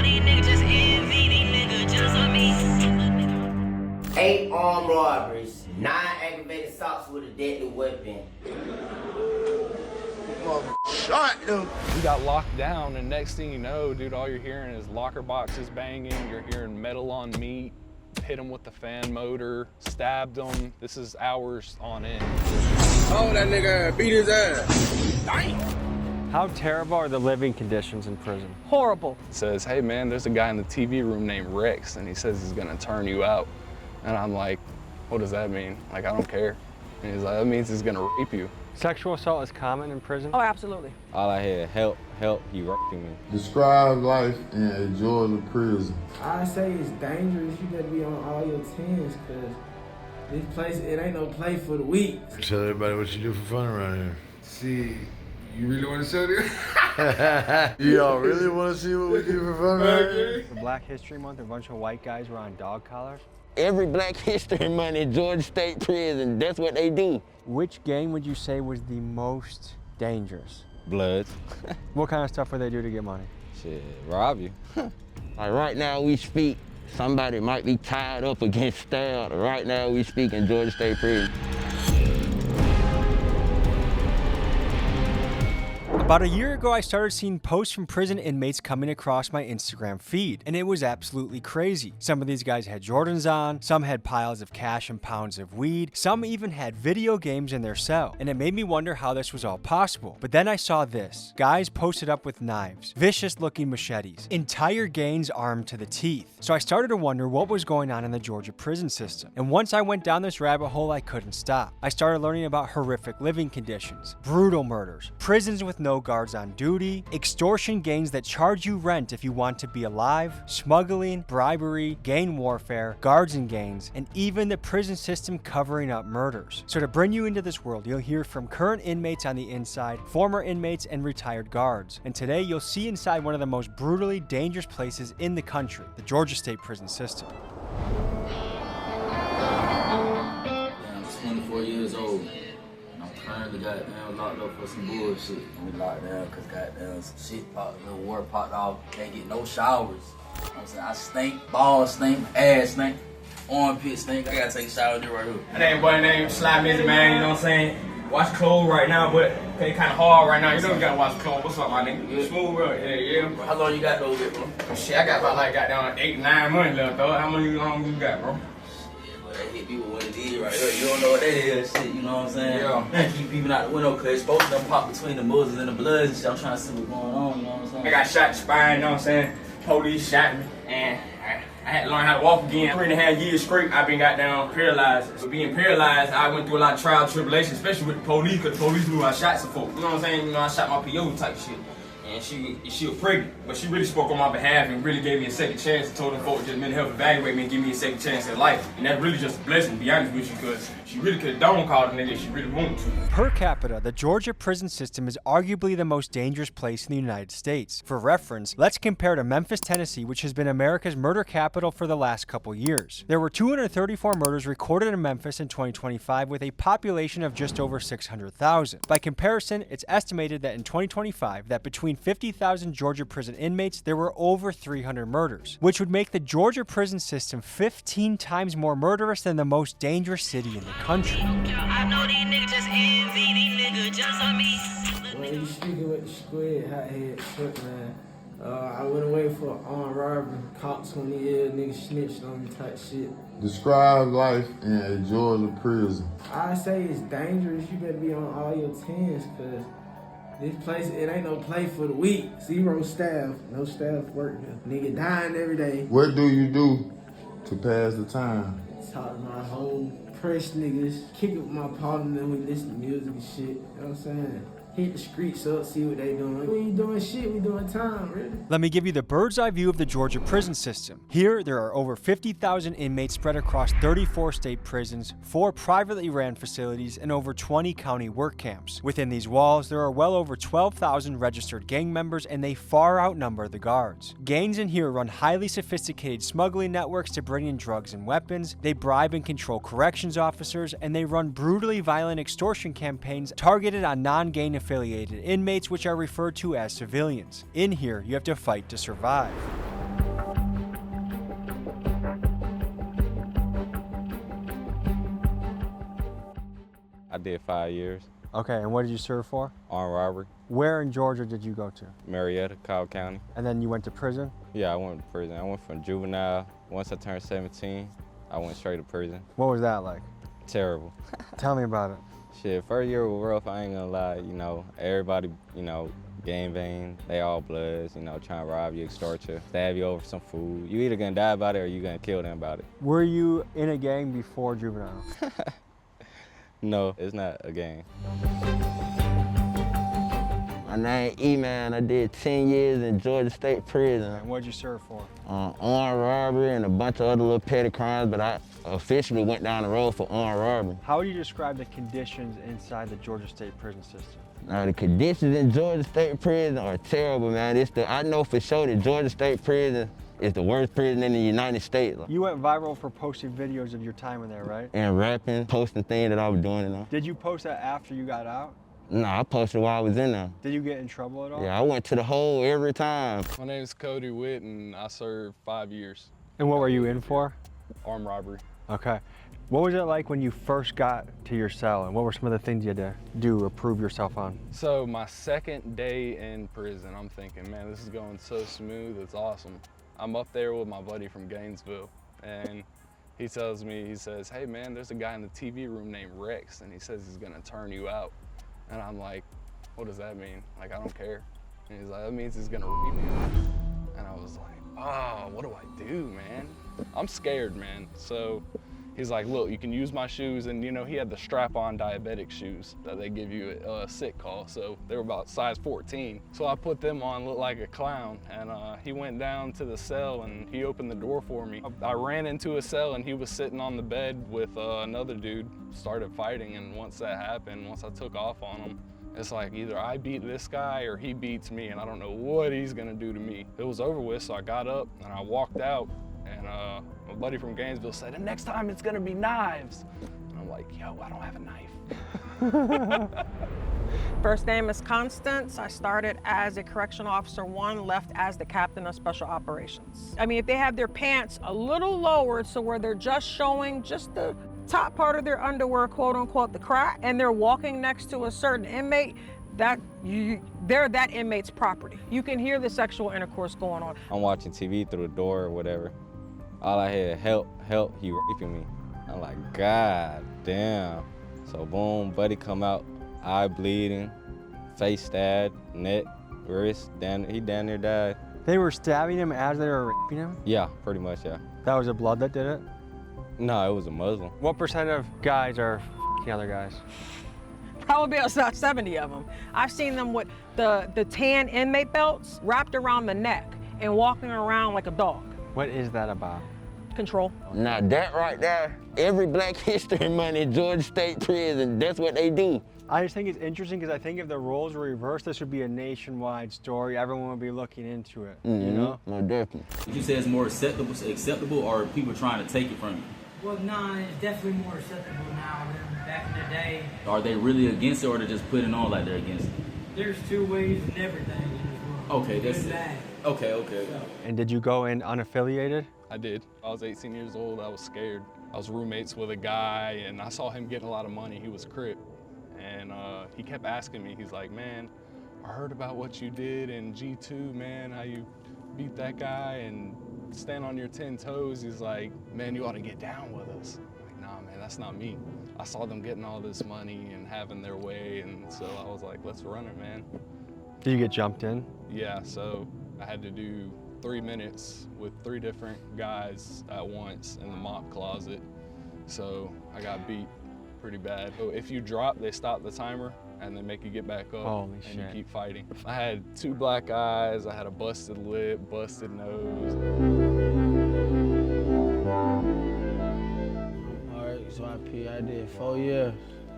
these niggas just envy, these niggas just on me. 8 armed robberies, 9 aggravated assaults with a deadly weapon. Shot them. We got locked down, and next thing you know, dude, all you're hearing is locker boxes banging. You're hearing metal on meat. Hit him with the fan motor, stabbed him. This is hours on end. Oh, that nigga beat his ass. Damn. How terrible are the living conditions in prison? Horrible. Says, hey man, there's a guy in the TV room named Rex, and he says he's gonna turn you out. And I'm like, what does that mean? Like, I don't care. And he's like, that means he's gonna rape you. Sexual assault is common in prison? Oh, absolutely. All I hear, help, he raping me. Describe life in a Georgia prison. I say it's dangerous. You gotta be on all your tens, cause this place, it ain't no play for the weak. Tell everybody what you do for fun around here. See, you really want to show this? Y'all really want to see what we do for fun around here? For Black History Month, a bunch of white guys were on dog collars. Every Black History Month in Georgia State Prison, that's what they do. Which gang would you say was the most dangerous? Bloods. What kind of stuff would they do to get money? Shit, rob you. Like right now we speak, somebody might be tied up against stabbed. Right now we speak in Georgia State Prison. About a year ago, I started seeing posts from prison inmates coming across my Instagram feed, and it was absolutely crazy. Some of these guys had Jordans on, some had piles of cash and pounds of weed, some even had video games in their cell, and it made me wonder how this was all possible. But then I saw this. Guys posted up with knives, vicious looking machetes, entire gangs armed to the teeth. So I started to wonder what was going on in the Georgia prison system. And once I went down this rabbit hole, I couldn't stop. I started learning about horrific living conditions, brutal murders, prisons with no guards on duty, extortion gangs that charge you rent if you want to be alive, smuggling, bribery, gang warfare, guards and gangs, and even the prison system covering up murders. So to bring you into this world, you'll hear from current inmates on the inside, former inmates, and retired guards. And today you'll see inside one of the most brutally dangerous places in the country, the Georgia State prison system. I'm 24 years old. Currently goddamn locked up for some bullshit. We locked down because goddamn some shit popped, little water popped off. Can't get no showers. You know what I'm saying? I stink, balls stink, ass stink, armpit stink. I gotta take a shower right here. That ain't boy named Sly Mizzy, man, you know what I'm saying? Wash clothes right now, but it kinda hard right now. You know you gotta wash clothes. What's up, my nigga? Yeah. Smooth, bro. Yeah. How long you got those, bro? Shit, I got about like goddamn 8, 9 months left, though. How long you got, bro? That hit people what it is right here. You don't know what that is, shit, you know what I'm saying? Yeah. Keep people out the window because it's supposed to them pop between the muzzles and the bloods and shit. I'm trying to see what's going on, you know what I'm saying? I got shot in the spine, you know what I'm saying? Police shot me, and I had to learn how to walk again. 3.5 years straight, I've been goddamn paralyzed. So being paralyzed, I went through a lot of trial and tribulation, especially with the police, because the police knew I shot some folks. You know what I'm saying? You know, I shot my PO type shit. And she was pregnant, but she really spoke on my behalf and really gave me a second chance and told them folks just mental health evaluate me and give me a second chance at life. And that's really just a blessing, to be honest with you, because she really could have don't call the nigga if she really wanted to. Per capita, the Georgia prison system is arguably the most dangerous place in the United States. For reference, let's compare to Memphis, Tennessee, which has been America's murder capital for the last couple years. There were 234 murders recorded in Memphis in 2025 with a population of just over 600,000. By comparison, it's estimated that in 2025 that between 50,000 Georgia prison inmates, there were over 300 murders, which would make the Georgia prison system 15 times more murderous than the most dangerous city in the country. I know these niggas just envy, these niggas just on me. When you speaking with the squid, hot head, shit, man. I went away for armed robbery, caught 20 years, niggas snitched on me type shit. Describe life in a Georgia prison. I say it's dangerous. You better be on all your tens, cause this place, it ain't no play for the weak. 0 staff, no staff work here. Nigga dying every day. What do you do to pass the time? Talk to my whole press niggas, kick it with my partner, we listen to music and shit. You know what I'm saying? Hit the streets up, see what they doing. We ain't doing shit, we doing time, really. Let me give you the bird's eye view of the Georgia prison system. Here, there are over 50,000 inmates spread across 34 state prisons, 4 privately ran facilities, and over 20 county work camps. Within these walls, there are well over 12,000 registered gang members, and they far outnumber the guards. Gangs in here run highly sophisticated smuggling networks to bring in drugs and weapons, they bribe and control corrections officers, and they run brutally violent extortion campaigns targeted on non-gang affiliated inmates, which are referred to as civilians. In here, you have to fight to survive. did 5 years. Okay, and what did you serve for? Armed robbery. Where in Georgia did you go to? Marietta, Cobb County. And then you went to prison? Yeah, I went to prison. I went from juvenile. Once I turned 17, I went straight to prison. What was that like? Terrible. Tell me about it. Shit, first year was rough, I ain't gonna lie. You know, everybody, you know, gang bang, they all bloods, you know, trying to rob you, extort you, stab you over some food. You either gonna die about it or you gonna kill them about it. Were you in a gang before juvenile? No, it's not a gang. My name Eman. I did 10 years in Georgia State Prison. And what'd you serve for? Armed robbery and a bunch of other little petty crimes, but I officially went down the road for armed robbery. How would you describe the conditions inside the Georgia State prison system? The conditions in Georgia State Prison are terrible, man. I know for sure that Georgia State Prison is the worst prison in the United States. You went viral for posting videos of your time in there, right? And rapping, posting things that I was doing. You know? Did you post that after you got out? No, I posted while I was in there. Did you get in trouble at all? Yeah, I went to the hole every time. My name is Cody Witt, and I served 5 years. And what were you in for? Armed robbery. Okay. What was it like when you first got to your cell, and what were some of the things you had to do or prove yourself on? So my second day in prison, I'm thinking, man, this is going so smooth, it's awesome. I'm up there with my buddy from Gainesville, and he tells me, he says, hey man, there's a guy in the TV room named Rex, and he says he's gonna turn you out. And I'm like, what does that mean? Like, I don't care. And he's like, that means he's gonna rape you. And I was like, oh, what do I do, man? I'm scared, man. So he's like, look, you can use my shoes. And you know, he had the strap-on diabetic shoes that they give you at a sick call. So they were about size 14. So I put them on, looked like a clown. And he went down to the cell and he opened the door for me. I ran into a cell and he was sitting on the bed with another dude, started fighting. And once that happened, once I took off on him, it's like either I beat this guy or he beats me, and I don't know what he's gonna do to me. It was over with, so I got up and I walked out, and my buddy from Gainesville said, and next time it's gonna be knives. And I'm like, yo, I don't have a knife. First name is Constance. I started as a correctional officer 1, left as the captain of special operations. I mean, if they have their pants a little lowered so where they're just showing just the top part of their underwear, quote unquote, the crack, and they're walking next to a certain inmate, they're that inmate's property. You can hear the sexual intercourse going on. I'm watching TV through the door or whatever. All I hear, help, he raping me. I'm like, God damn. So boom, buddy come out, eye bleeding, face stabbed, neck, wrist, he down there died. They were stabbing him as they were raping him? Yeah, pretty much, yeah. That was the blood that did it? No, it was a Muslim. What percent of guys are f***ing other guys? Probably about 70 of them. I've seen them with the tan inmate belts wrapped around the neck and walking around like a dog. What is that about? Control. Now that right there, every Black History Month in Georgia State Prison, that's what they do. I just think it's interesting because I think if the roles were reversed, this would be a nationwide story. Everyone would be looking into it, you know? No, definitely. Would you say it's more acceptable or are people trying to take it from you? Well, no, it's definitely more acceptable now than back in the day. Are they really against it or they're just putting on like they're against it? There's two ways in everything in this world. Okay, that's it. Okay. And did you go in unaffiliated? I did. I was 18 years old, I was scared. I was roommates with a guy and I saw him getting a lot of money, he was Crip. And he kept asking me, he's like, man, I heard about what you did in G2, man, how you beat that guy and stand on your 10 toes. He's like, man, you ought to get down with us. I'm like, nah, man, that's not me. I saw them getting all this money and having their way, and so I was like, let's run it, man. Did you get jumped in? Yeah, so I had to do 3 minutes with 3 different guys at once in the mop closet. So I got beat pretty bad. So if you drop, they stop the timer and they make you get back up. Holy and shit. you keep fighting. I had 2 black eyes, I had a busted lip, busted nose. All right, so I did 4 years.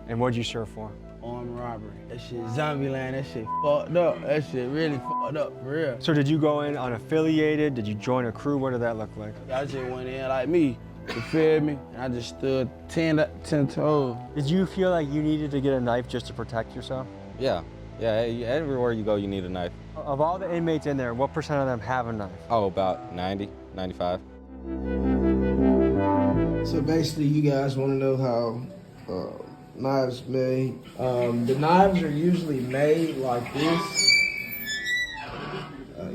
And what'd you serve for? Armed robbery. That shit Zombieland, that shit fucked up. That shit really fucked up, for real. So did you go in unaffiliated? Did you join a crew? What did that look like? I just went in like me, you feel me? And I just stood 10 toes. Did you feel like you needed to get a knife just to protect yourself? Yeah, everywhere you go, you need a knife. Of all the inmates in there, what percent of them have a knife? Oh, about 90, 95. So basically, you guys want to know how knives made. The knives are usually made like this.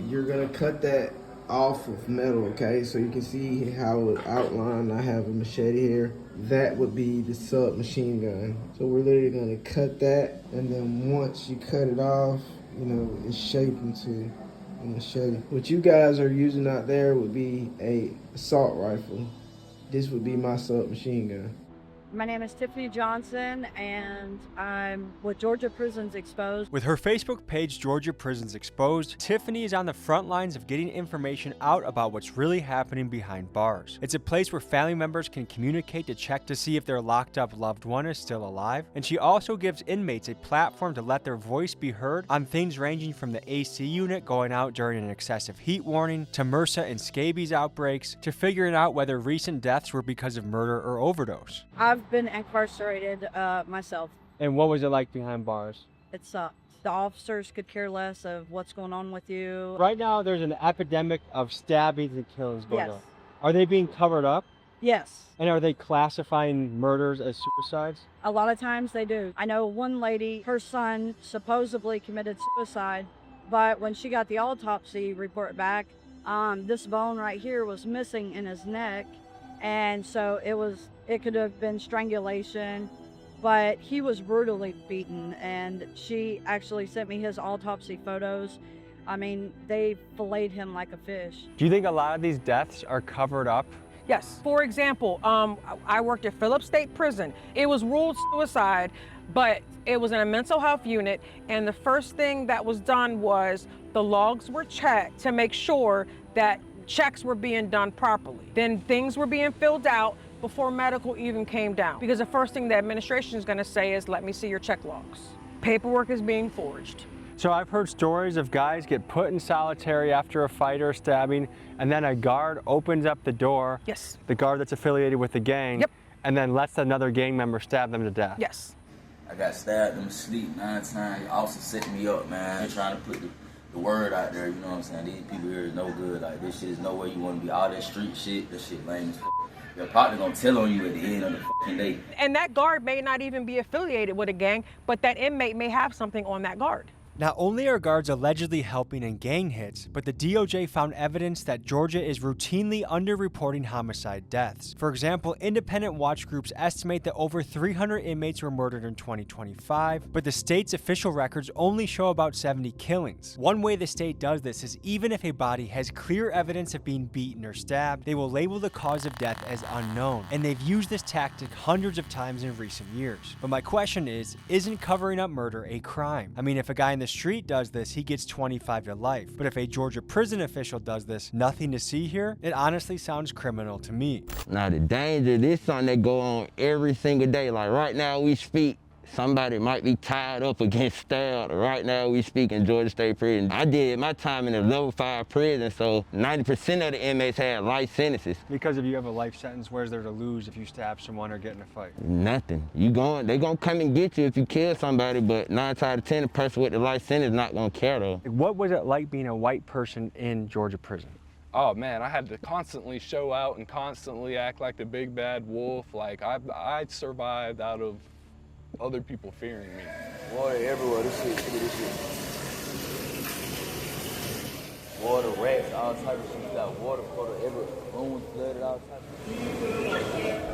You're gonna cut that off of metal, okay? So you can see how it outlined. I have a machete here. That would be the submachine gun. So we're literally gonna cut that, and then once you cut it off, you know, it's shaped into a machete. What you guys are using out there would be a assault rifle. This would be my submachine gun. My name is Tiffany Johnson, and I'm with Georgia Prisons Exposed. With her Facebook page, Georgia Prisons Exposed, Tiffany is on the front lines of getting information out about what's really happening behind bars. It's a place where family members can communicate to check to see if their locked up loved one is still alive. And she also gives inmates a platform to let their voice be heard on things ranging from the AC unit going out during an excessive heat warning, to MRSA and scabies outbreaks, to figuring out whether recent deaths were because of murder or overdose. I've been incarcerated myself. And what was it like behind bars? It sucked. The officers could care less of what's going on with you. Right now, there's an epidemic of stabbings and killings going Yes. on. Are they being covered up? Yes. And are they classifying murders as suicides? A lot of times they do. I know one lady, her son supposedly committed suicide, but when she got the autopsy report back, this bone right here was missing in his neck. And so it could have been strangulation, but he was brutally beaten, and she actually sent me his autopsy photos. I mean, they filleted him like a fish. Do you think a lot of these deaths are covered up? Yes. For example, I worked at Phillips State Prison. It was ruled suicide, but it was in a mental health unit, and the first thing that was done was the logs were checked to make sure that checks were being done properly. Then things were being filled out before medical even came down. Because the first thing the administration is going to say is, let me see your check logs. Paperwork is being forged. So I've heard stories of guys get put in solitary after a fight or a stabbing, and then a guard opens up the door. Yes. The guard that's affiliated with the gang. Yep. And then lets another gang member stab them to death. Yes. I got stabbed in my sleep 9 times. The officer set me up, man. They're trying to put the word out there, you know what I'm saying? These people here is no good. Like, this shit is nowhere you want to be. All that street shit, this shit lame as fuck. Your partner gonna tell on you at the end of the fucking day. And that guard may not even be affiliated with a gang, but that inmate may have something on that guard. Not only are guards allegedly helping in gang hits, but the DOJ found evidence that Georgia is routinely underreporting homicide deaths. For example, independent watch groups estimate that over 300 inmates were murdered in 2025, but the state's official records only show about 70 killings. One way the state does this is even if a body has clear evidence of being beaten or stabbed, they will label the cause of death as unknown, and they've used this tactic hundreds of times in recent years. But my question is, isn't covering up murder a crime? I mean, if a guy in the street does this, he gets 25 to life. But if a Georgia prison official does this, nothing to see here, it honestly sounds criminal to me. Now the danger, this is something that go on every single day. Like right now we speak, somebody might be tied up against stabbed. Right now we speak in Georgia State Prison. I did my time in a level 5 prison, so 90% of the inmates had life sentences. Because if you have a life sentence, where's there to lose if you stab someone or get in a fight? Nothing. They gonna come and get you if you kill somebody, but 9 times out of 10, the person with the life sentence not gonna care though. What was it like being a white person in Georgia prison? Oh man, I had to constantly show out and constantly act like the big bad wolf. Like I survived out of other people fearing me. Water everywhere. This shit, look at this shit. Water, rats, all type of shit. You got water everywhere. Rooms flooded, all type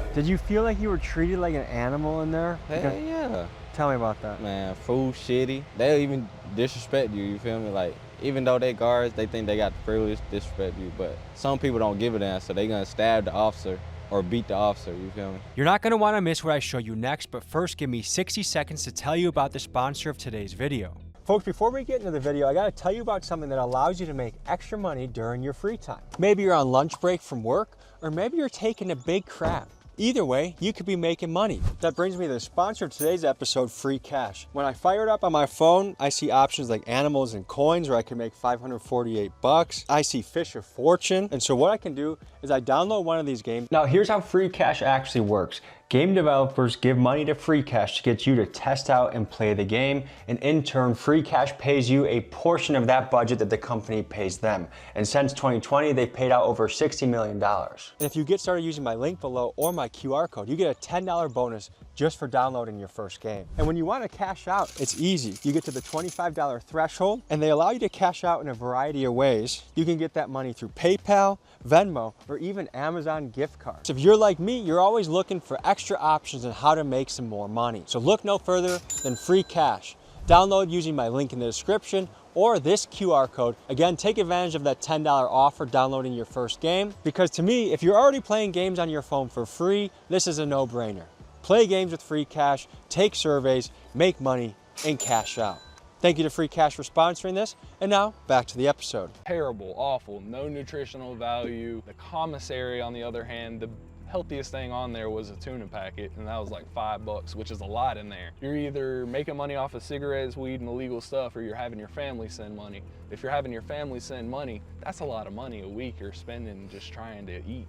of. Did you feel like you were treated like an animal in there? Hell yeah. Tell me about that. Man, food shitty. They'll even disrespect you feel me? Like, even though they guards, they think they got the privilege to disrespect you, but some people don't give a damn, so they gonna stab the officer or beat the officer, you feel me? You're not gonna wanna miss what I show you next, but first give me 60 seconds to tell you about the sponsor of today's video. Folks, before we get into the video, I gotta tell you about something that allows you to make extra money during your free time. Maybe you're on lunch break from work, or maybe you're taking a big crap. Either way, you could be making money. That brings me to the sponsor of today's episode, Free Cash. When I fire it up on my phone, I see options like animals and coins where I can make 548 bucks. I see fish of fortune. And so what I can do is I download one of these games. Now here's how Free Cash actually works. Game developers give money to Free Cash to get you to test out and play the game, and in turn, Free Cash pays you a portion of that budget that the company pays them. And since 2020, they've paid out over $60 million. And if you get started using my link below or my QR code, you get a $10 bonus just for downloading your first game. And when you want to cash out, it's easy. You get to the $25 threshold and they allow you to cash out in a variety of ways. You can get that money through PayPal, Venmo, or even Amazon gift cards. If you're like me, you're always looking for extra options on how to make some more money. So look no further than Free Cash. Download using my link in the description or this QR code. Again, take advantage of that $10 offer downloading your first game, because to me, if you're already playing games on your phone for free, this is a no-brainer. Play games with Free Cash, take surveys, make money, and cash out. Thank you to Free Cash for sponsoring this, and now back to the episode. Terrible, awful, no nutritional value. The commissary, on the other hand, the healthiest thing on there was a tuna packet, and that was like $5, which is a lot in there. You're either making money off of cigarettes, weed, and illegal stuff, or you're having your family send money. If you're having your family send money, that's a lot of money a week you're spending just trying to eat.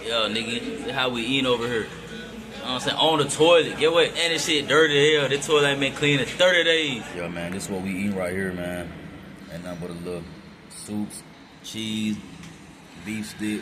Yo, nigga, how we eating over here. You know what I'm saying? On the toilet. Get what? And this shit dirty as hell. This toilet ain't been clean in 30 days. Yo, man, this is what we eating right here, man. Ain't nothing but a little soups, cheese, beef stick,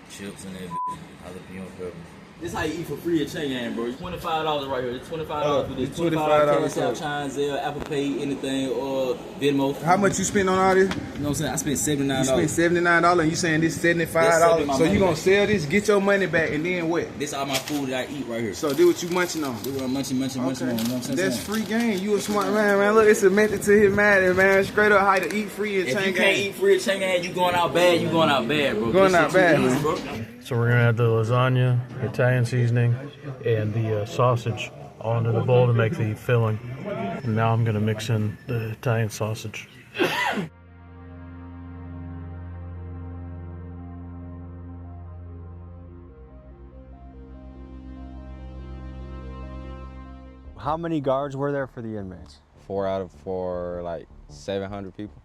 chips, and that bitch. Jalapeno pepper. This how you eat for free at Cheyenne, bro. It's $25 right here. It's $25 for this. $25 Cash App, Chime, Zelle, Apple Pay, anything, or Venmo. How much you spend on all this? You know what I'm saying? I spent $79. You spent $79 and you saying this $75. So you gonna sell this, get your money back, and then what? This all my food that I eat right here. So do what you munching on. Do what I'm munching on. You know what I'm saying? That's free game. You a smart man, man. Look, it's a method to his madness, man. Straight up how to eat free at Cheyenne. If you can't eat free at Cheyenne, you going out bad. You going out bad, bro. Going out bad, man. Bro. So we're gonna add the lasagna, Italian seasoning, and the sausage all into the bowl to make the filling. And now I'm gonna mix in the Italian sausage. How many guards were there for the inmates? 4 out of 4, like 700 people.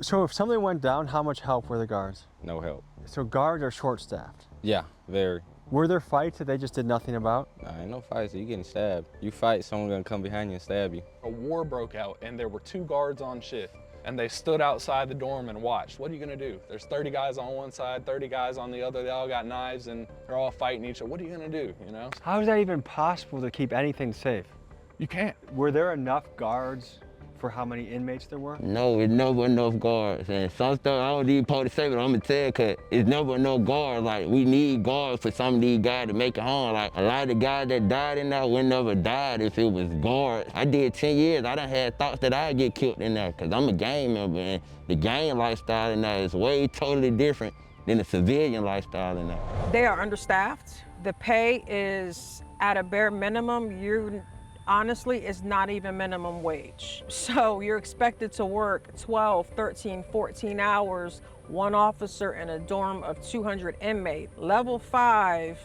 So if something went down, how much help were the guards? No help. So guards are short-staffed? Yeah, very. Were there fights that they just did nothing about? Nah, ain't no fights. You getting stabbed. You fight, someone gonna come behind you and stab you. A war broke out, and there were 2 guards on shift, and they stood outside the dorm and watched. What are you gonna do? There's 30 guys on one side, 30 guys on the other. They all got knives, and they're all fighting each other. What are you gonna do, you know? How is that even possible to keep anything safe? You can't. Were there enough guards for how many inmates there were? No, it's never enough guards. And some stuff I don't even supposed to say, but I'm gonna tell you, cause it's never enough guards. Like, we need guards for some of these guys to make it home. Like, a lot of the guys that died in there would never died if it was guards. I did 10 years, I done had thoughts that I'd get killed in there, cause I'm a gang member, and the gang lifestyle in there is way totally different than the civilian lifestyle in there. They are understaffed. The pay is at a bare minimum. Honestly, it's not even minimum wage. So you're expected to work 12, 13, 14 hours, one officer in a dorm of 200 inmates. Level 5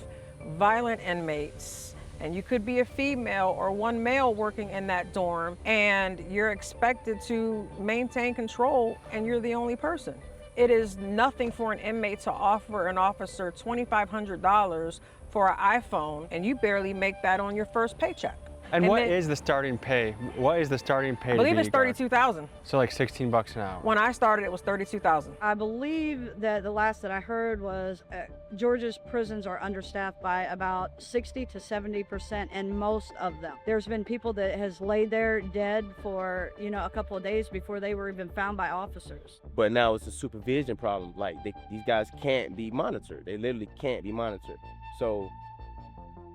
violent inmates, and you could be a female or one male working in that dorm, and you're expected to maintain control, and you're the only person. It is nothing for an inmate to offer an officer $2,500 for an iPhone, and you barely make that on your first paycheck. And what is the starting pay? What is the starting pay? I believe it's $32,000. So like 16 bucks an hour. When I started, it was $32,000. I believe that the last that I heard was Georgia's prisons are understaffed by about 60 to 70%, and most of them. There's been people that has laid there dead for, you know, a couple of days before they were even found by officers. But now it's a supervision problem. Like, these guys can't be monitored. They literally can't be monitored. So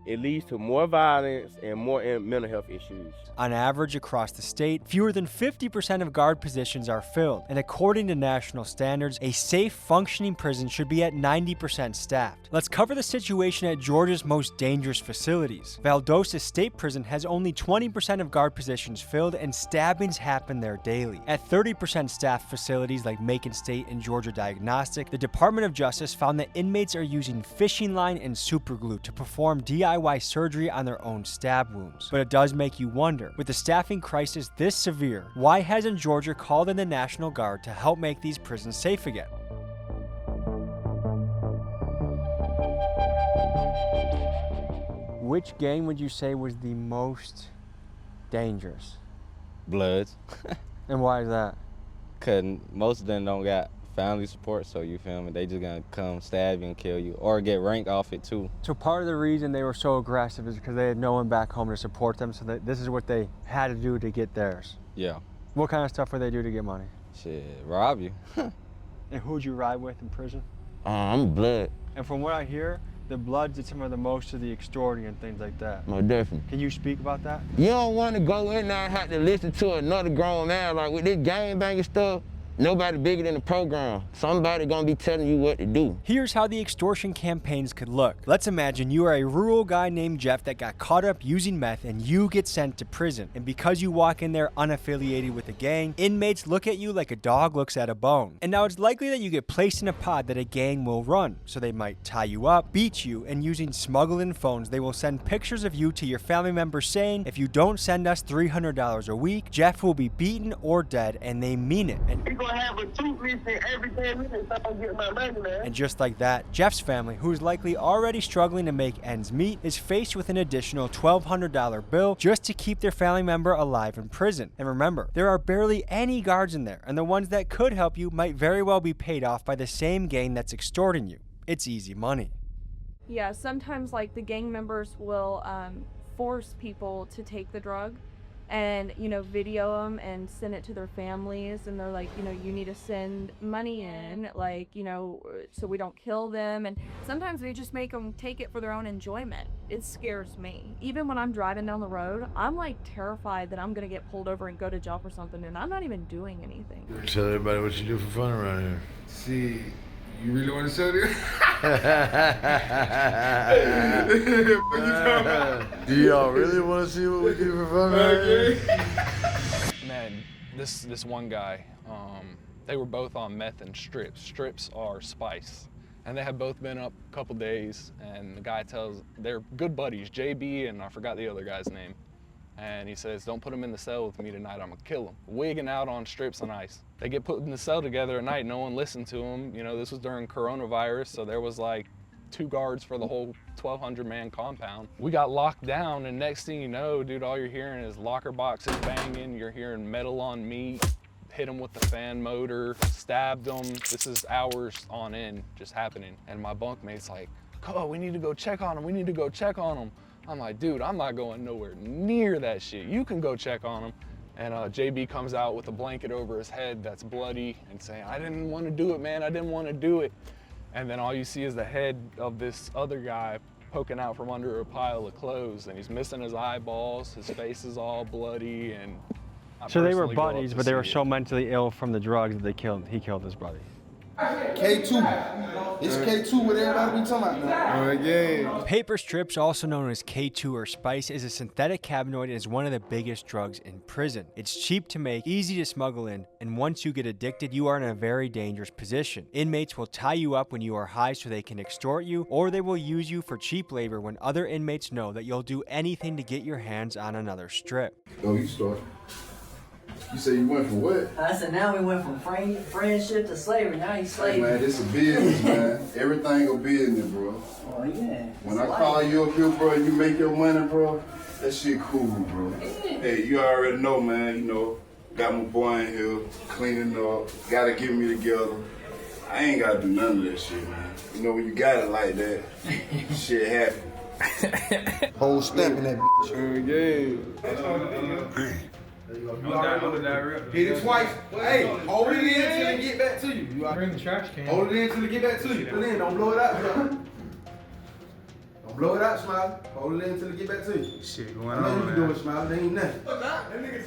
it leads to more violence and more mental health issues. On average, across the state, fewer than 50% of guard positions are filled. And according to national standards, a safe, functioning prison should be at 90% staffed. Let's cover the situation at Georgia's most dangerous facilities. Valdosta State Prison has only 20% of guard positions filled, and stabbings happen there daily. At 30% staffed facilities like Macon State and Georgia Diagnostic, the Department of Justice found that inmates are using fishing line and superglue to perform DIY surgery on their own stab wounds. But it does make you wonder, with the staffing crisis this severe, why hasn't Georgia called in the National Guard to help make these prisons safe again? Which gang would you say was the most dangerous? Bloods. And why is that? Cause most of them don't got family support, so you feel me? They just gonna come stab you and kill you, or get ranked off it too. So part of the reason they were so aggressive is because they had no one back home to support them, so this is what they had to do to get theirs. Yeah. What kind of stuff would they do to get money? Shit, rob you. And who'd you ride with in prison? I'm blood. And from what I hear, the Bloods did some of the most of the extorting and things like that. Most definitely. Can you speak about that? You don't want to go in there and have to listen to another grown man. Like with this gangbanging stuff, nobody bigger than the program. Somebody gonna be telling you what to do. Here's how the extortion campaigns could look. Let's imagine you are a rural guy named Jeff that got caught up using meth and you get sent to prison. And because you walk in there unaffiliated with a gang, inmates look at you like a dog looks at a bone. And now it's likely that you get placed in a pod that a gang will run. So they might tie you up, beat you, and using smuggling phones, they will send pictures of you to your family members saying, if you don't send us $300 a week, Jeff will be beaten or dead, and they mean it. Have a tooth lifting every 10 minutes so I can get my money, man. And just like that, Jeff's family, who is likely already struggling to make ends meet, is faced with an additional $1,200 bill just to keep their family member alive in prison. And remember, there are barely any guards in there, and the ones that could help you might very well be paid off by the same gang that's extorting you. It's easy money. Yeah, sometimes like the gang members will force people to take the drug and, you know, video them and send it to their families, and they're like, you know, you need to send money in, like, you know, so we don't kill them. And sometimes they just make them take it for their own enjoyment. It scares me. Even when I'm driving down the road, I'm like terrified that I'm gonna get pulled over and go to jail for something, and I'm not even doing anything. Tell everybody what you do for fun around here. See, you really want to show this? What you talking about? Do y'all really want to see what we do for fun around here? Man, this one guy, they were both on meth and strips. Strips are spice. And they had both been up a couple days, and the guy tells, they're good buddies, JB and I forgot the other guy's name. And he says, don't put him in the cell with me tonight, I'm gonna kill him. Wigging out on strips and ice. They get put in the cell together at night, no one listened to them. You know, this was during coronavirus, so there was like 2 guards for the whole 1,200-man compound. We got locked down, and next thing you know, dude, all you're hearing is locker boxes banging, you're hearing metal on meat, hit him with the fan motor, stabbed him. This is hours on end just happening. And my bunkmate's like, oh, we need to go check on him, we need to go check on him. I'm like, dude, I'm not going nowhere near that shit. You can go check on him. And JB comes out with a blanket over his head that's bloody and saying, I didn't want to do it, man, I didn't want to do it. And then all you see is the head of this other guy poking out from under a pile of clothes, and he's missing his eyeballs, his face is all bloody, and So they were buddies, but they were so mentally ill from the drugs that he killed his buddy. K2. It's K2 what everybody be talking about now. Oh, yeah. Paper strips, also known as K2 or spice, is a synthetic cannabinoid and is one of the biggest drugs in prison. It's cheap to make, easy to smuggle in, and once you get addicted, you are in a very dangerous position. Inmates will tie you up when you are high so they can extort you, or they will use you for cheap labor when other inmates know that you'll do anything to get your hands on another strip. Oh, you start. You say you went from what? I said now we went from friendship to slavery. Now he's slave. Hey man, this a business, man. Everything a business, bro. Oh yeah. When I call you up here, bro, and you make your money, bro, that shit cool, bro. Yeah. Hey, you already know, man. You know, got my boy in here, cleaning up, gotta get me together. I ain't gotta do none of that shit, man. You know, when you got it like that, shit happen. Whole step in that bitch. Yeah. Hit it twice. Hey, hold it in till it get back to you. Bring the trash can. Hold it in till it get back to you. Put it in. Don't blow it out. Don't blow it out, Smiley. Hold it in till it get back to you. Shit going on. I know you can do it, Smiley. There ain't nothing.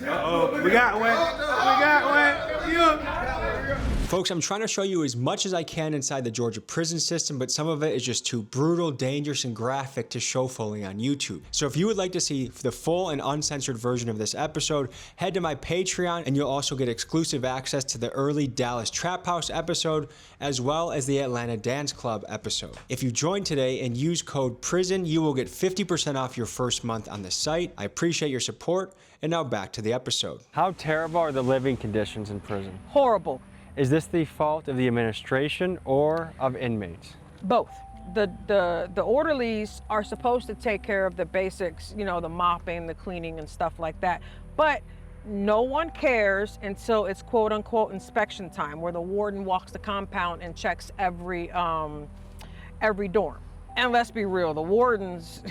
Uh-oh. We got one. We got one. Folks, I'm trying to show you as much as I can inside the Georgia prison system, but some of it is just too brutal, dangerous, and graphic to show fully on YouTube. So if you would like to see the full and uncensored version of this episode, head to my Patreon, and you'll also get exclusive access to the early Dallas Trap House episode, as well as the Atlanta Dance Club episode. If you join today and use code PRISON, you will get 50% off your first month on the site. I appreciate your support, and now back to the episode. How terrible are the living conditions in prison? Horrible. Is this the fault of the administration or of inmates? Both. The orderlies are supposed to take care of the basics, you know, the mopping, the cleaning and stuff like that. But No one cares until it's quote unquote inspection time, where the warden walks the compound and checks every dorm. And let's be real, the wardens,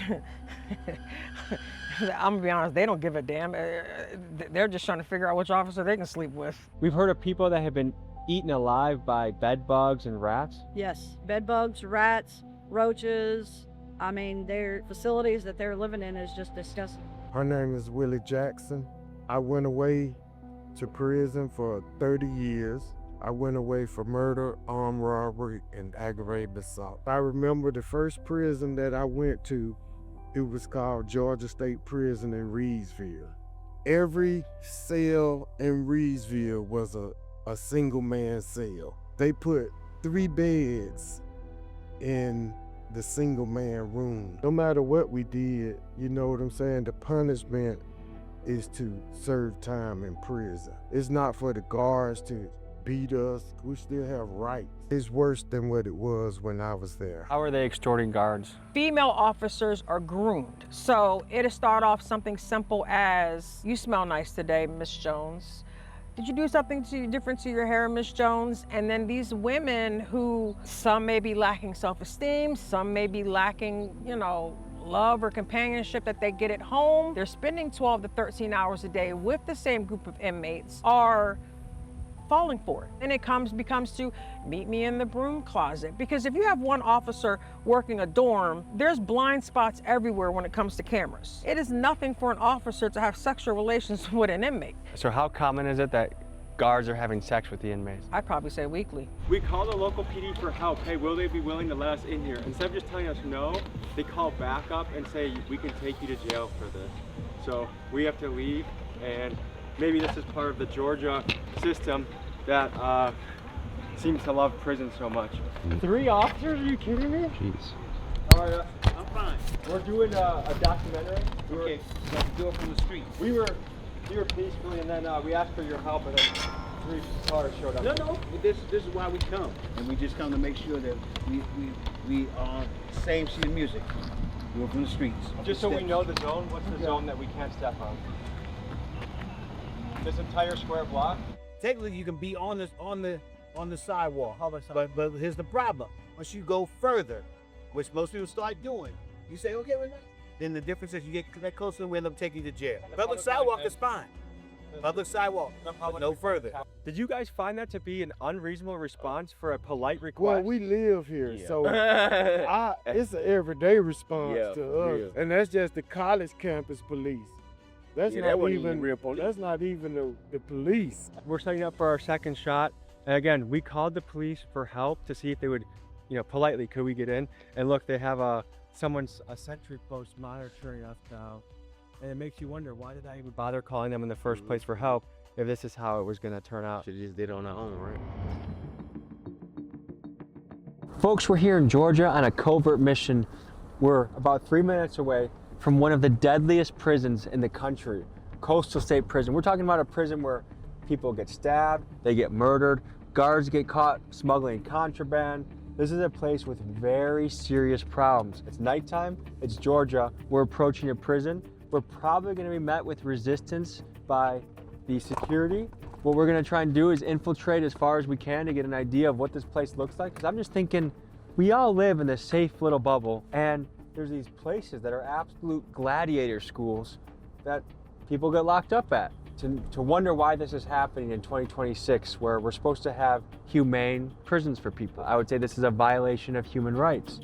I'm gonna be honest, they don't give a damn. They're just trying to figure out which officer they can sleep with. We've heard of people that have been eaten alive by bed bugs and rats. Yes, bed bugs, rats, roaches. I mean, their facilities that they're living in is just disgusting. Her name is Willie Jackson. I went away to prison for 30 years. I went away for murder, armed robbery, and aggravated assault. I remember the first prison that I went to, it was called Georgia State Prison in Reedsville. Every cell in Reedsville was a single man cell. They put 3 beds in the single man room. No matter what we did, you know what I'm saying, the punishment is to serve time in prison. It's not for the guards to beat us. We still have rights. It's worse than what it was when I was there. How are they extorting guards? Female officers are groomed. So it'll start off something simple as, you smell nice today, Miss Jones. Did you do something different to your hair, Miss Jones? And then these women who, some may be lacking self-esteem, some may be lacking, love or companionship that they get at home. They're spending 12 to 13 hours a day with the same group of inmates, are falling for it. And it becomes to meet me in the broom closet. Because if you have one officer working a dorm, there's blind spots everywhere when it comes to cameras. It is nothing for an officer to have sexual relations with an inmate. So how common is it that guards are having sex with the inmates? I'd probably say weekly. We call the local PD for help. Hey, will they be willing to let us in here? Instead of just telling us no, they call back up and say, we can take you to jail for this. So we have to leave, and maybe this is part of the Georgia system that seems to love prison so much. 3 officers? Are you kidding me? Jeez. All right, I'm fine. We're doing a documentary. Okay, so I can do it from the street. We were peacefully, and then we asked for your help, and then 3 cars showed up. No. This is why we come, and we just come to make sure that we are same sheet of music. Do it from the streets. Just so we know the zone. What's the zone that we can't step on? This entire square block. Technically, you can be on the sidewalk. But here's the problem: once you go further, which most people start doing, you say, okay, we're not. Then the difference is you get that closer, and we end up taking you to jail. Public sidewalk is fine. Public sidewalk, but no further. Did you guys find that to be an unreasonable response for a polite request? Well, we live here, so it's an everyday response to us, and that's just the college campus police. That's not even real police. That's not even the police. We're setting up for our second shot, and again, we called the police for help to see if they would, politely, could we get in? And look, they have a sentry post monitoring us now. And it makes you wonder, why did I even bother calling them in the first place for help if this is how it was going to turn out? Should just did it on our own, right? Folks, we're here in Georgia on a covert mission. We're about 3 minutes away from one of the deadliest prisons in the country, Coastal State Prison. We're talking about a prison where people get stabbed, they get murdered, guards get caught smuggling contraband. This is a place with very serious problems. It's nighttime, it's Georgia, we're approaching a prison. We're probably gonna be met with resistance by the security. What we're gonna try and do is infiltrate as far as we can to get an idea of what this place looks like. Because I'm just thinking, we all live in this safe little bubble, and there's these places that are absolute gladiator schools that people get locked up at. To wonder why this is happening in 2026, where we're supposed to have humane prisons for people. I would say this is a violation of human rights.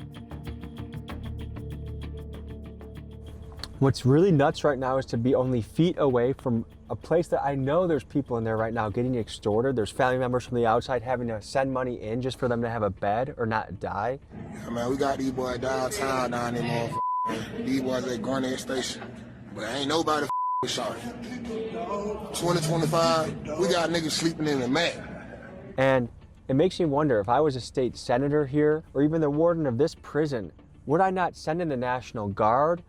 What's really nuts right now is to be only feet away from a place that I know there's people in there right now getting extorted. There's family members from the outside having to send money in just for them to have a bed or not die. Yeah, man, we got these boys downtown down there, motherfucker. These boys at Garnett Station. But ain't nobody shot. 2025, we got niggas sleeping in the mat. And it makes me wonder, if I was a state senator here, or even the warden of this prison, would I not send in the National Guard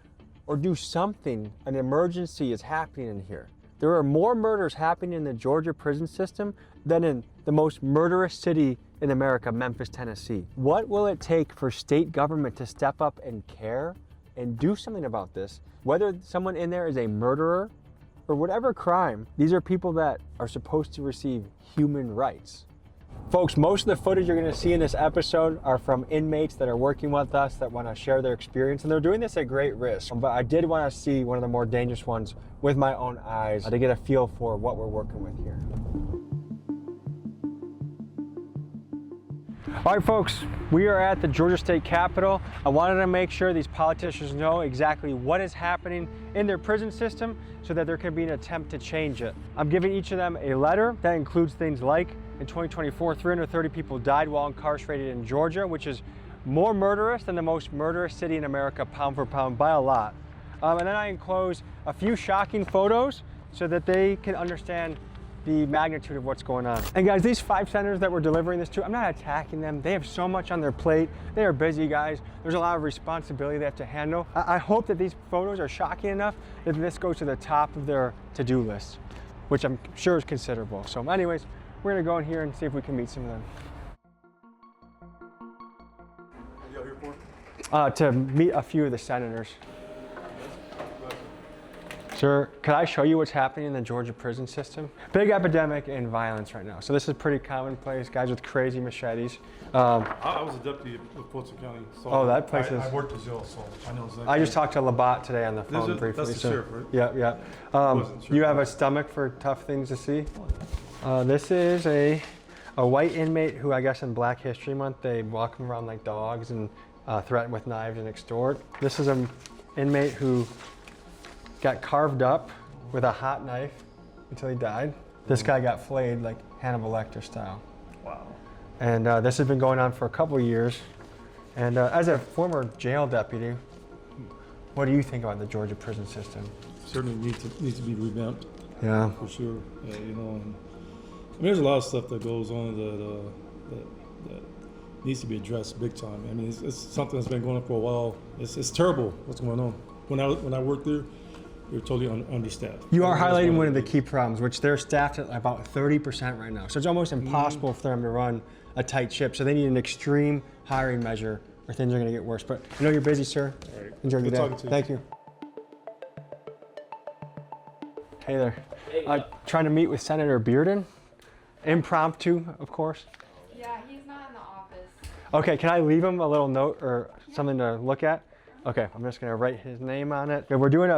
or do something? An emergency is happening in here. There are more murders happening in the Georgia prison system than in the most murderous city in America, Memphis, Tennessee. What will it take for state government to step up and care and do something about this? Whether someone in there is a murderer for whatever crime, these are people that are supposed to receive human rights. Folks, most of the footage you're gonna see in this episode are from inmates that are working with us that wanna share their experience, and they're doing this at great risk. But I did wanna see one of the more dangerous ones with my own eyes to get a feel for what we're working with here. All right, folks, we are at the Georgia State Capitol. I wanted to make sure these politicians know exactly what is happening in their prison system so that there can be an attempt to change it. I'm giving each of them a letter that includes things like, in 2024, 330 people died while incarcerated in Georgia, which is more murderous than the most murderous city in America, pound for pound, by a lot. And then I enclose a few shocking photos so that they can understand the magnitude of what's going on. And guys, these 5 senators that we're delivering this to, I'm not attacking them. They have so much on their plate. They are busy guys. There's a lot of responsibility they have to handle. I hope that these photos are shocking enough that this goes to the top of their to-do list, which I'm sure is considerable. So anyways, we're gonna go in here and see if we can meet some of them. What are you here for? To meet a few of the senators. Sir, could I show you what's happening in the Georgia prison system? Big epidemic in violence right now. So this is pretty commonplace, guys with crazy machetes. I was a deputy with Fulton County. So oh, that place is... I worked the jail, so I know exactly. I just talked to Labat today on the phone briefly. That's the sheriff, right? Yeah, yeah. You have a stomach for tough things to see? This is a white inmate who I guess in Black History Month, they walk him around like dogs and threaten with knives and extort. This is an inmate who got carved up with a hot knife until he died. This guy got flayed like Hannibal Lecter style. Wow. And this has been going on for a couple of years. And as a former jail deputy, what do you think about the Georgia prison system? Certainly needs to be revamped. Yeah. For sure. You know, I mean, there's a lot of stuff that goes on that needs to be addressed big time. I mean, it's something that's been going on for a while. It's terrible what's going on. When I worked there, we were totally understaffed. You are highlighting one of the key problems, which they're staffed at about 30% right now. So it's almost impossible for them to run a tight ship. So they need an extreme hiring measure or things are going to get worse. But I know you're busy, sir. All right. Enjoy your Good day. talking to you. Thank you. Hey there. Trying to meet with Senator Bearden. Impromptu, of course. Yeah, he's not in the office. Okay, can I leave him a little note or something to look at? Okay, I'm just going to write his name on it. We're doing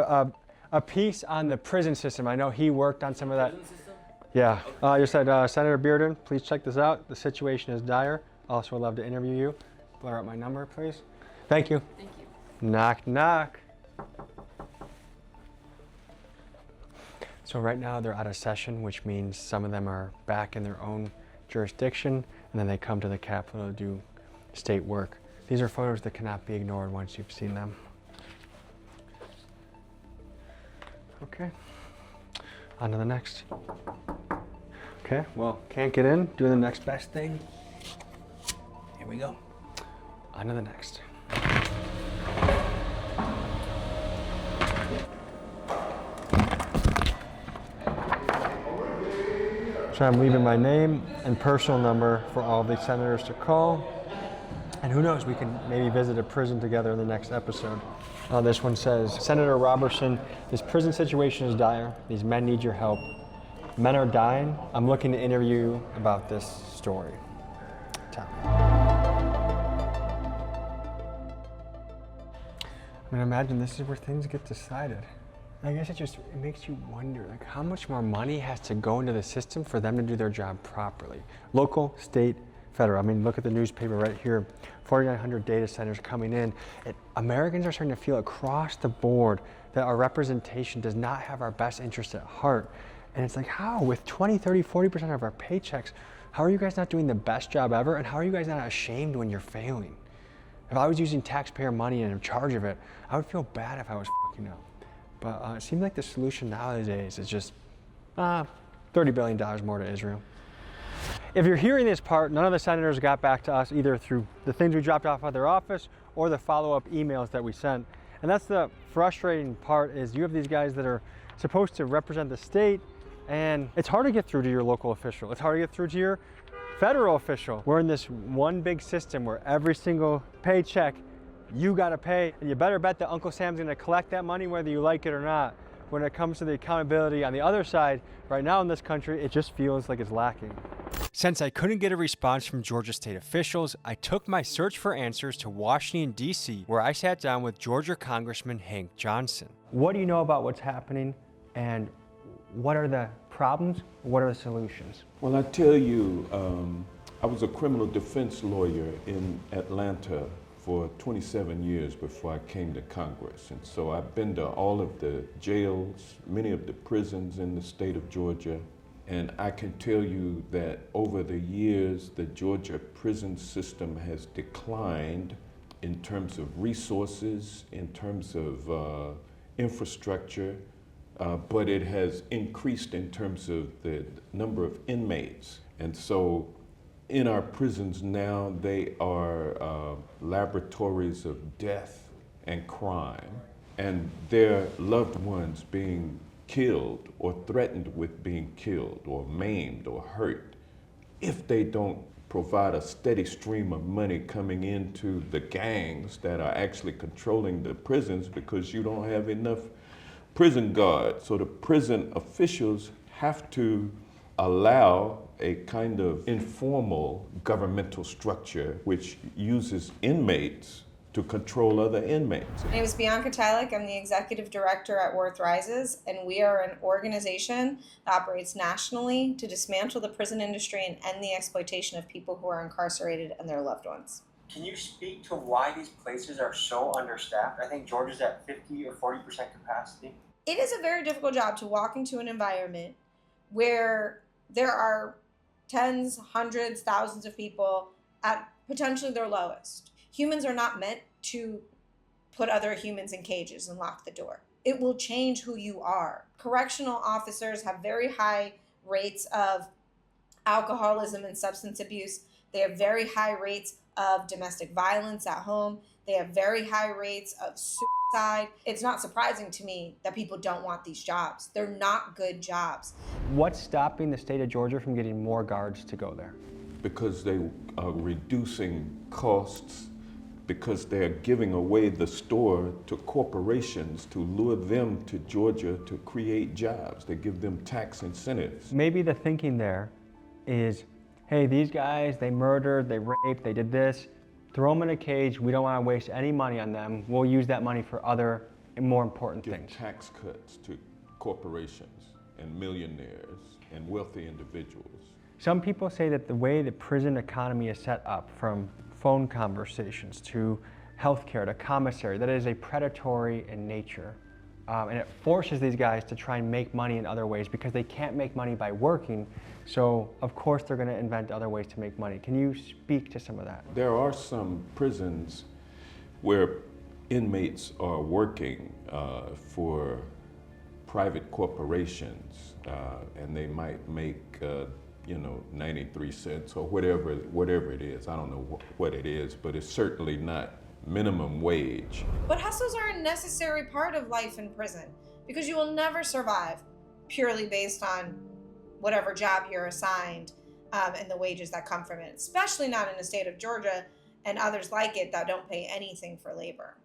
a piece on the prison system. I know he worked on some of that. Prison system? Yeah. You said, Senator Bearden, please check this out. The situation is dire. Also would love to interview you. Blur out my number, please. Thank you. Thank you. Knock, knock. So right now they're out of session, which means some of them are back in their own jurisdiction, and then they come to the Capitol to do state work. These are photos that cannot be ignored once you've seen them. Okay, on to the next. Okay, well, can't get in, doing the next best thing. Here we go. On to the next. So I'm leaving my name and personal number for all the senators to call. And who knows, we can maybe visit a prison together in the next episode. This one says, Senator Robertson, this prison situation is dire. These men need your help. Men are dying. I'm looking to interview you about this story. Tell me. I mean, imagine this is where things get decided. I guess it makes you wonder, like, how much more money has to go into the system for them to do their job properly? Local, state, federal. I mean, look at the newspaper right here. 4,900 data centers coming in. Americans are starting to feel across the board that our representation does not have our best interest at heart. And it's like, how? With 20, 30, 40% of our paychecks, how are you guys not doing the best job ever? And how are you guys not ashamed when you're failing? If I was using taxpayer money and in charge of it, I would feel bad if I was fucking up. But it seems like the solution nowadays is just $30 billion more to Israel. If you're hearing this part, none of the senators got back to us either through the things we dropped off at their office or the follow-up emails that we sent. And that's the frustrating part, is you have these guys that are supposed to represent the state, and it's hard to get through to your local official. It's hard to get through to your federal official. We're in this one big system where every single paycheck you gotta pay, and you better bet that Uncle Sam's gonna collect that money whether you like it or not. when it comes to the accountability on the other side, right now in this country, it just feels like it's lacking. Since I couldn't get a response from Georgia state officials, I took my search for answers to Washington, D.C., where I sat down with Georgia Congressman Hank Johnson. What do you know about what's happening, and what are the problems? What are the solutions? Well, I tell you, I was a criminal defense lawyer in Atlanta for 27 years before I came to Congress. And so I've been to all of the jails, many of the prisons in the state of Georgia. And I can tell you that over the years, the Georgia prison system has declined in terms of resources, in terms of infrastructure, but it has increased in terms of the number of inmates. And so in our prisons now, they are laboratories of death and crime, and their loved ones being killed or threatened with being killed or maimed or hurt if they don't provide a steady stream of money coming into the gangs that are actually controlling the prisons, because you don't have enough prison guards. So the prison officials have to allow a kind of informal governmental structure which uses inmates to control other inmates. My name is Bianca Tylik. I'm the executive director at Worth Rises, and we are an organization that operates nationally to dismantle the prison industry and end the exploitation of people who are incarcerated and their loved ones. Can you speak to why these places are so understaffed? I think Georgia's at 50 or 40% capacity. It is a very difficult job to walk into an environment where there are tens, hundreds, thousands of people at potentially their lowest. Humans are not meant to put other humans in cages and lock the door. It will change who you are. Correctional officers have very high rates of alcoholism and substance abuse. They have very high rates of domestic violence at home. They have very high rates of suicide. It's not surprising to me that people don't want these jobs. They're not good jobs. What's stopping the state of Georgia from getting more guards to go there? Because they are reducing costs, because they're giving away the store to corporations to lure them to Georgia to create jobs. They give them tax incentives. Maybe the thinking there is, hey, these guys, they murdered, they raped, they did this. Throw them in a cage. We don't want to waste any money on them. We'll use that money for other and more important things. Tax cuts to corporations and millionaires and wealthy individuals. Some people say that the way the prison economy is set up, from phone conversations to healthcare to commissary, that it is a predatory in nature. And it forces these guys to try and make money in other ways because they can't make money by working. So of course they're going to invent other ways to make money. Can you speak to some of that? There are some prisons where inmates are working for private corporations, and they might make 93 cents or whatever it is. I don't know what it is, but it's certainly not minimum wage. But hustles are a necessary part of life in prison, because you will never survive purely based on whatever job you're assigned and the wages that come from it, especially not in the state of Georgia and others like it that don't pay anything for labor.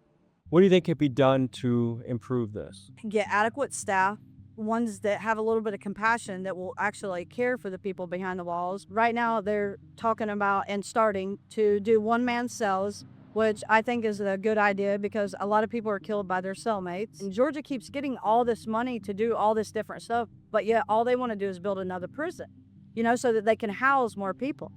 What do you think could be done to improve this? Get adequate staff, ones that have a little bit of compassion, that will actually care for the people behind the walls. Right now they're talking about and starting to do one-man cells, which I think is a good idea because a lot of people are killed by their cellmates. And Georgia keeps getting all this money to do all this different stuff, but yet all they want to do is build another prison, so that they can house more people.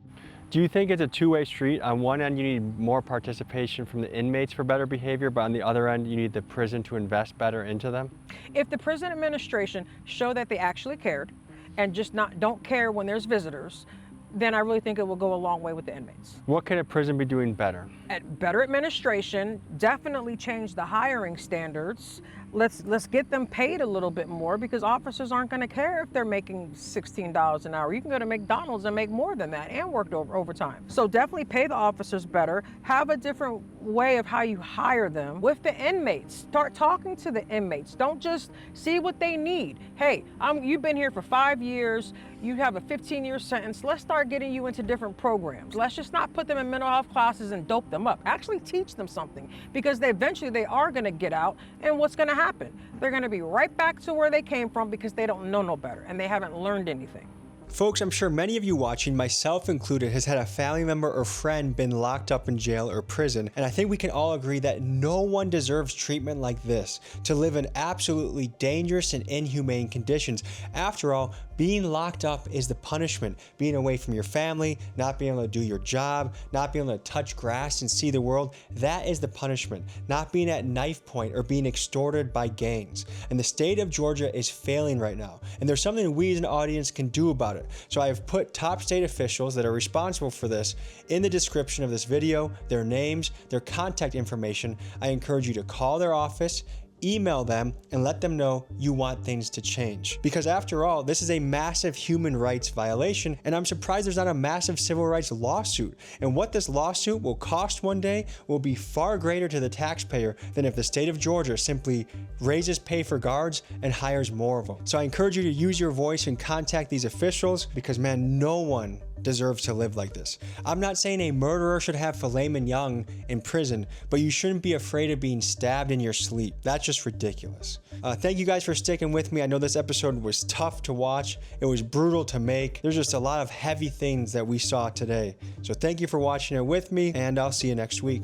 Do you think it's a two-way street? On one end, you need more participation from the inmates for better behavior, but on the other end, you need the prison to invest better into them? If the prison administration show that they actually cared and just don't care when there's visitors, then I really think it will go a long way with the inmates. What can a prison be doing better? At better administration, definitely change the hiring standards. Let's get them paid a little bit more, because officers aren't going to care if they're making $16 an hour. You can go to McDonald's and make more than that and work overtime. So definitely pay the officers better. Have a different way of how you hire them. With the inmates, start talking to the inmates. Don't just see what they need. Hey, you've been here for 5 years. You have a 15-year sentence. Let's start getting you into different programs. Let's just not put them in mental health classes and dope them up. Actually teach them something, because eventually they are going to get out, and what's going to happen. They're gonna be right back to where they came from because they don't know no better and they haven't learned anything. Folks, I'm sure many of you watching, myself included, has had a family member or friend been locked up in jail or prison, and I think we can all agree that no one deserves treatment like this, to live in absolutely dangerous and inhumane conditions. After all, being locked up is the punishment. Being away from your family, not being able to do your job, not being able to touch grass and see the world, that is the punishment. Not being at knife point or being extorted by gangs. And the state of Georgia is failing right now, and there's something we as an audience can do about it. So I have put top state officials that are responsible for this in the description of this video, their names, their contact information. I encourage you to call their office, email them, and let them know you want things to change. Because after all, this is a massive human rights violation, and I'm surprised there's not a massive civil rights lawsuit. And what this lawsuit will cost one day will be far greater to the taxpayer than if the state of Georgia simply raises pay for guards and hires more of them. So I encourage you to use your voice and contact these officials, because man, no one deserves to live like this. I'm not saying a murderer should have filet mignon in prison, but you shouldn't be afraid of being stabbed in your sleep. That's just ridiculous. Thank you guys for sticking with me. I know this episode was tough to watch. It was brutal to make. There's just a lot of heavy things that we saw today. So thank you for watching it with me, and I'll see you next week.